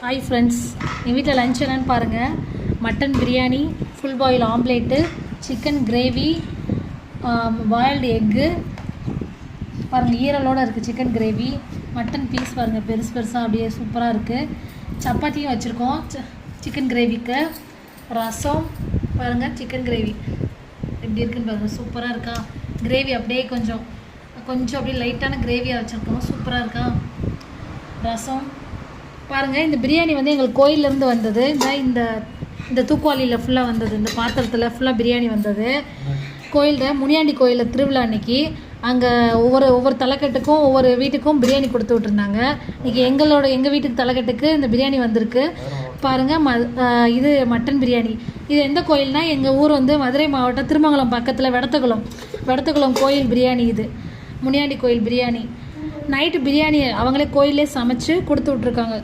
Hi friends, எங்கள் வீட்டில் lunch என்னென்னு பாருங்கள். Mutton biryani, full boil omelette, chicken gravy, boiled egg பாருங்கள், ஈரலோடு இருக்குது. சிக்கன் கிரேவி, மட்டன் பீஸ் பாருங்கள், பெருசு பெருசாக அப்படியே சூப்பராக இருக்குது. சப்பாத்தியும் வச்சுருக்கோம் சிக்கன் கிரேவிக்கு. ரசம் பாருங்கள், சிக்கன் கிரேவி எப்படி இருக்குன்னு பாருங்கள், சூப்பராக இருக்கா. கிரேவி அப்படியே கொஞ்சம் அப்படியே லைட்டான கிரேவியாக வச்சுருக்கோம், சூப்பராக இருக்கா. ரசம் பாருங்கள். இந்த பிரியாணி வந்து எங்களுக்கு கோயிலேருந்து வந்தது. இந்த தூக்குவாளியில் ஃபுல்லாக வந்தது, இந்த பாத்திரத்தில் ஃபுல்லாக பிரியாணி வந்தது. கோயிலில் முனியாண்டி கோயிலில் திருவிழா அன்றைக்கி அங்கே ஒவ்வொரு தலைக்கட்டுக்கும் ஒவ்வொரு வீட்டுக்கும் பிரியாணி கொடுத்து விட்ருந்தாங்க. இன்றைக்கி எங்கள் வீட்டுக்கு தலைக்கட்டுக்கு இந்த பிரியாணி வந்திருக்கு பாருங்கள். இது மட்டன் பிரியாணி. இது எந்த கோயில்னால் எங்கள் ஊர் வந்து மதுரை மாவட்டம் திருமங்கலம் பக்கத்தில் வெடத்துக்குளம் கோயில் பிரியாணி. இது முனியாண்டி கோயில் பிரியாணி. நைட்டு பிரியாணி அவங்களே கோயிலே சமைச்சு கொடுத்து விட்ருக்காங்க.